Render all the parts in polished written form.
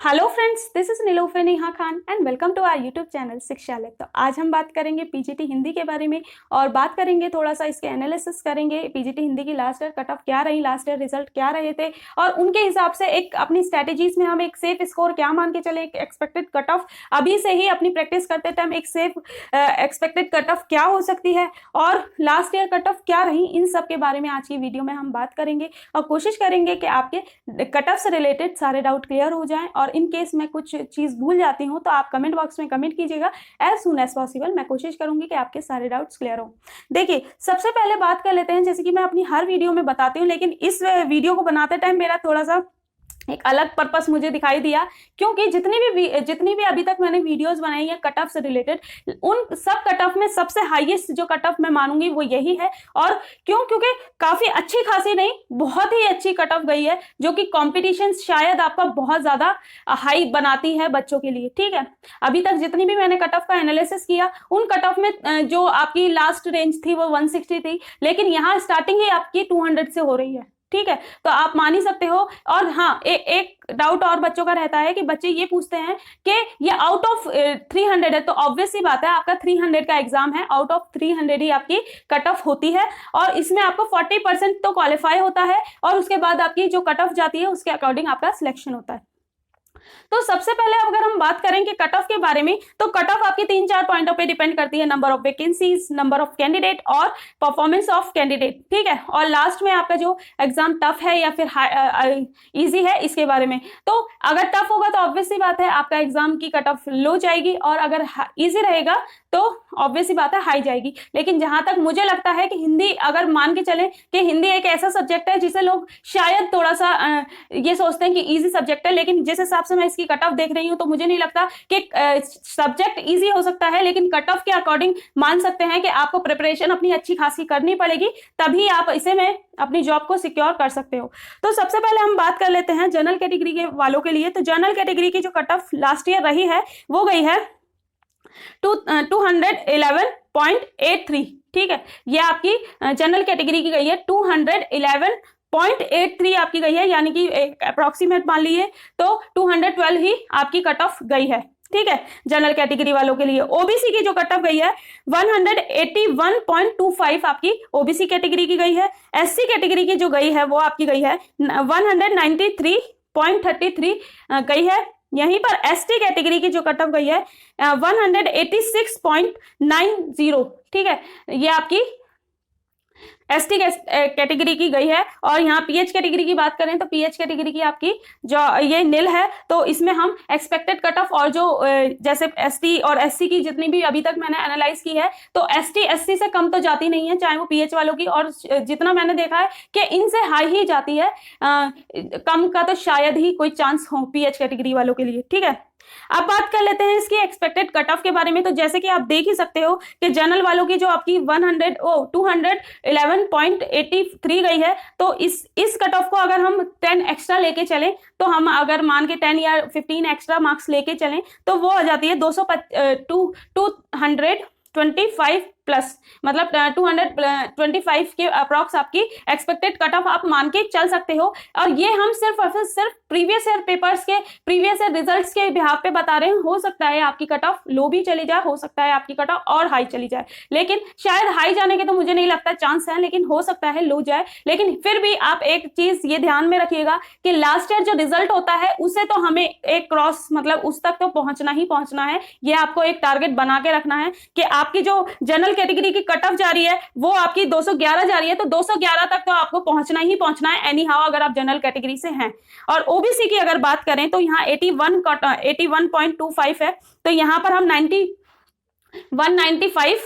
Hello friends, this is Nilofar Neha Khan and welcome to our YouTube channel Shikshalaya. तो आज हम बात करेंगे पीजीटी हिंदी के बारे में और बात करेंगे थोड़ा सा इसके एनालिसिस करेंगे। पीजीटी हिंदी की लास्ट ईयर कट ऑफ क्या रही, लास्ट ईयर रिजल्ट क्या रहे थे और उनके हिसाब से एक अपनी स्ट्रेटेजीज में हम एक सेफ स्कोर क्या मान के चले, एक एक्सपेक्टेड कट ऑफ अभी से ही अपनी प्रैक्टिस करते टाइम एक सेफ एक्सपेक्टेड कट ऑफ क्या हो सकती है और लास्ट ईयर कट ऑफ क्या रही, इन सब के बारे में आज की वीडियो में हम बात करेंगे और कोशिश करेंगे कि आपके कट ऑफ से रिलेटेड सारे डाउट क्लियर हो जाएं। और इन केस मैं कुछ चीज भूल जाती हूं तो आप कमेंट बॉक्स में कमेंट कीजिएगा, एज सुन एज पॉसिबल मैं कोशिश करूंगी कि आपके सारे डाउट्स क्लियर हो। देखिए, सबसे पहले बात कर लेते हैं, जैसे कि मैं अपनी हर वीडियो में बताती हूं, लेकिन इस वीडियो को बनाते टाइम मेरा थोड़ा सा एक अलग पर्पस मुझे दिखाई दिया, क्योंकि जितनी भी अभी तक मैंने वीडियोस बनाई है कट ऑफ से रिलेटेड, उन सब कट ऑफ में सबसे हाईएस्ट जो कट ऑफ मैं मानूंगी वो यही है। और क्योंकि काफी अच्छी खासी नहीं, बहुत ही अच्छी कट ऑफ गई है, जो कि कंपटीशन शायद आपका बहुत ज्यादा हाई बनाती है बच्चों के लिए। ठीक है, अभी तक जितनी भी मैंने कट ऑफ का एनालिसिस किया, उन कट ऑफ में जो आपकी लास्ट रेंज थी वो 160 थी, लेकिन यहाँ स्टार्टिंग ही आपकी 200 से हो रही है। ठीक है, तो आप मान ही सकते हो। और हाँ, एक डाउट और बच्चों का रहता है कि बच्चे ये पूछते हैं कि ये आउट ऑफ 300 है, तो ऑब्वियस सी बात है आपका 300 का एग्जाम है, आउट ऑफ 300 ही आपकी कट ऑफ होती है और इसमें आपको 40% तो क्वालिफाई होता है और उसके बाद आपकी जो कट ऑफ जाती है उसके अकॉर्डिंग आपका सिलेक्शन होता है। तो सबसे पहले अगर हम बात करें कि कट ऑफ के बारे में, तो कट ऑफ आपकी 3-4 पॉइंटों पे डिपेंड करती है, number of vacancies, number of candidate और परफॉर्मेंस ऑफ कैंडिडेट। ठीक है, और लास्ट में आपका जो एग्जाम टफ है या फिर इजी है इसके बारे में। तो अगर टफ होगा तो ऑब्वियस सी बात है आपका एग्जाम की कट ऑफ लो जाएगी और अगर इजी रहेगा तो ऑब्वियस सी बात है हाई जाएगी। लेकिन जहां तक मुझे लगता है कि हिंदी, अगर मान के चलें कि हिंदी एक ऐसा सब्जेक्ट है जिसे लोग शायद थोड़ा सा ये सोचते हैं कि इजी सब्जेक्ट है, लेकिन जिस हिसाब से मैं इसकी कट ऑफ देख रही हूं तो मुझे नहीं लगता कि सब्जेक्ट इजी हो सकता है, लेकिन कट ऑफ के अकॉर्डिंग मान सकते हैं कि आपको प्रिपरेशन अपनी अच्छी खासी करनी पड़ेगी, तभी आप इसे में अपनी जॉब को सिक्योर कर सकते हो। तो सबसे पहले हम बात कर लेते हैं जनरल कैटेगरी के वालों के लिए। तो जनरल कैटेगरी की जो कट ऑफ लास्ट ईयर रही है वो गई है 211.83। ठीक है, ये आपकी जनरल कैटेगरी की गई है 211.83 आपकी गई है, यानी कि अप्रोक्सीमेट मान लीजिए तो 212 ही आपकी कट ऑफ गई है। ठीक है, जनरल कैटेगरी वालों के लिए। ओबीसी की जो कट ऑफ गई है 181.25 आपकी ओबीसी कैटेगरी की गई है। एससी कैटेगरी की जो गई है वो आपकी गई है 193.33 गई है। यहीं पर एसटी कैटेगरी की जो कट ऑफ गई है 186.90। ठीक है, ये आपकी एसटी कैटेगरी की गई है। और यहाँ पीएच कैटेगरी की बात करें तो पीएच कैटेगरी की आपकी जो ये नील है, तो इसमें हम एक्सपेक्टेड कट ऑफ और जो जैसे एसटी और एससी की जितनी भी अभी तक मैंने एनालाइज की है, तो एसटी एससी से कम तो जाती नहीं है, चाहे वो पीएच वालों की, और जितना मैंने देखा है कि इनसे हाई ही जाती है, कम का तो शायद ही कोई चांस हो पीएच कैटेगरी वालों के लिए। ठीक है, अब बात कर लेते हैं इसकी एक्सपेक्टेड कट ऑफ के बारे में। तो जैसे कि आप देख ही सकते हो कि जनरल वालों की जो आपकी 211.83 गई है, तो इस कट ऑफ को अगर हम 10 एक्स्ट्रा लेके चलें, तो हम अगर मान के 10 या 15 एक्स्ट्रा मार्क्स लेके चलें तो वो आ जाती है 225 प्लस, मतलब 225 के अप्रॉक्स आपकी एक्सपेक्टेड कट ऑफ आप मान के चल सकते हो। और ये हम सिर्फ प्रीवियस ईयर पेपर्स के, प्रीवियस ईयर रिजल्ट्स के बिहाफ पे बता रहे हैं। हो सकता है आपकी कट ऑफ लो भी चली जाए, हो सकता है आपकी कट ऑफ और हाई चली जाए, लेकिन शायद हाई जाने के तो मुझे नहीं लगता चांस है, लेकिन हो सकता है लो जाए। लेकिन फिर भी आप एक चीज ये ध्यान में रखिएगा कि लास्ट ईयर जो रिजल्ट होता है उसे तो हमें एक क्रॉस, मतलब उस तक तो पहुंचना ही पहुंचना है। ये आपको एक टारगेट बना के रखना है कि आपकी जो जनरल कैटेगरी की कट ऑफ जा रही है वो आपकी 211 जा रही है, तो 211 तक तो आपको पहुंचना ही पहुंचना है एनी हाउ, अगर आप जनरल कैटेगरी से हैं। और ओबीसी की अगर बात करें तो यहाँ 81.25 है, तो यहाँ पर हम 195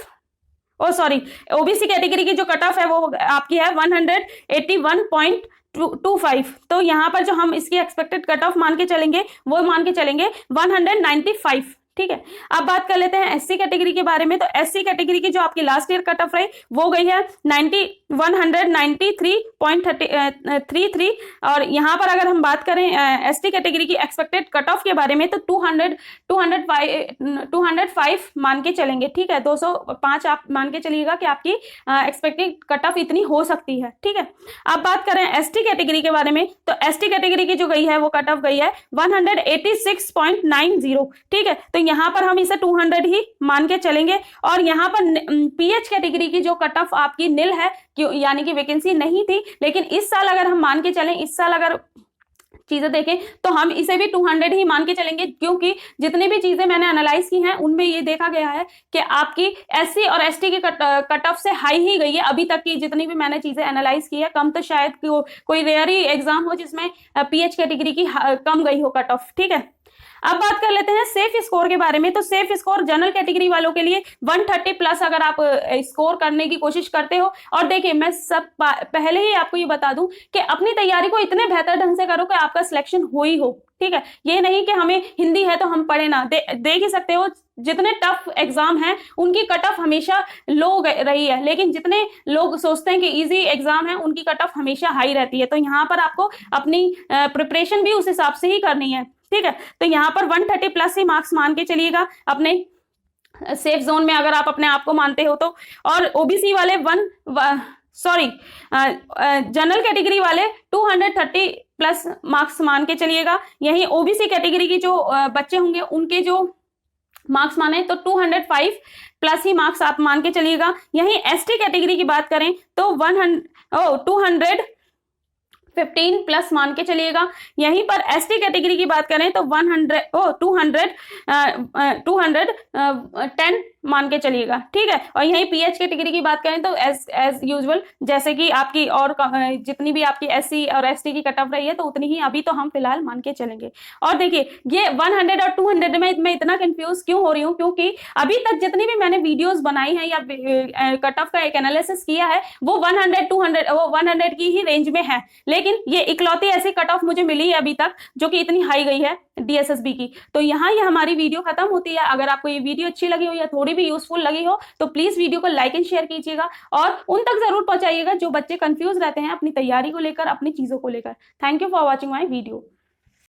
ओबीसी कैटेगरी की जो कट ऑफ है वो आपकी है 181.25। तो यहाँ पर जो हम इसकी एक्सपेक्टेड कट ऑफ मान के चलेंगे वो मान के चलेंगे 195। ठीक है। अब बात कर लेते हैं एससी कैटेगरी के बारे में। तो एससी कैटेगरी की जो आपकी लास्ट ईयर कट ऑफ रही वो गई है 193.33 और यहाँ पर अगर हम बात करें एसटी कैटेगरी की एक्सपेक्टेड कट ऑफ के बारे में तो 205 मान के चलेंगे, ठीक है। 205 आप मान के चलिएगा कि आपकी एक्सपेक्टेड कट ऑफ इतनी हो सकती है, ठीक है। अब बात करें एसटी कैटेगरी के बारे में तो एसटी कैटेगरी की जो गई है वो कट ऑफ गई है 186.90, ठीक है। तो यहाँ पर हम इसे 200 ही मान के चलेंगे और यहाँ पर पीएच कैटेगरी की जो कट ऑफ आपकी निल है, यानी कि वैकेंसी नहीं थी, लेकिन इस साल अगर हम मान के चलें, इस साल अगर चीजें देखें तो हम इसे भी 200 ही मान के चलेंगे, क्योंकि जितनी भी चीजें मैंने एनालाइज की हैं उनमें ये देखा गया है कि आपकी एससी और एसटी की कट ऑफ से हाई ही गई है अभी तक की जितनी भी मैंने चीजें एनालाइज की है। कम तो शायद कोई रेयर ही एग्जाम हो जिसमें पीएच कैटेगरी की कम गई हो कट ऑफ, ठीक है। अब बात कर लेते हैं सेफ स्कोर के बारे में। तो सेफ स्कोर जनरल कैटेगरी वालों के लिए 130 प्लस अगर आप स्कोर करने की कोशिश करते हो, और देखिए मैं सब पहले ही आपको ये बता दूं कि अपनी तैयारी को इतने बेहतर ढंग से करो कि आपका सिलेक्शन हो ही हो, ठीक है। ये नहीं कि हमें हिंदी है तो हम पढ़े ना, देख ही सकते हो जितने टफ एग्जाम हैं उनकी कट ऑफ हमेशा लो रही है, लेकिन जितने लोग सोचते हैं कि इजी एग्जाम है उनकी कट ऑफ हमेशा हाई रहती है। तो यहाँ पर आपको अपनी प्रिपरेशन भी उस हिसाब से ही करनी है, ठीक है। तो यहाँ पर 130 प्लस ही मार्क्स मान के चलिएगा अपने सेफ जोन में अगर आप अपने आप को मानते हो तो। और ओबीसी वाले जनरल कैटेगरी वाले 230 प्लस मार्क्स मान के चलिएगा। यही ओबीसी कैटेगरी की जो बच्चे होंगे उनके जो मार्क्स माने तो 205 प्लस ही मार्क्स आप मान के चलिएगा। यही एसटी कैटेगरी की बात करें तो 215 प्लस मान के चलिएगा। यहीं पर एसटी कैटेगरी की बात करें तो 210 मान के चलिएगा, ठीक है। और यही पीएच कैटेगरी की बात करें तो एज यूजुअल जैसे कि आपकी और जितनी भी आपकी एससी और एसटी की कट ऑफ रही है तो उतनी ही अभी तो हम फिलहाल मान के चलेंगे। और देखिए ये 100 और 200 में मैं इतना कंफ्यूज क्यों हो रही हूँ, क्योंकि अभी तक जितनी भी मैंने वीडियोस बनाई है या कट ऑफ का एक एनालिसिस किया है वो 100 की ही रेंज में है, लेकिन ये इकलौती ऐसी कट ऑफ मुझे मिली है अभी तक जो कि इतनी हाई गई है डीएसएसबी की। तो यहाँ ये हमारी वीडियो खत्म होती है। अगर आपको ये वीडियो अच्छी लगी हो या थोड़ी भी यूजफुल लगी हो तो प्लीज वीडियो को लाइक एंड शेयर कीजिएगा और उन तक जरूर पहुंचाइएगा जो बच्चे कंफ्यूज रहते हैं अपनी तैयारी को लेकर, अपनी चीजों को लेकर। Thank you for watching my video.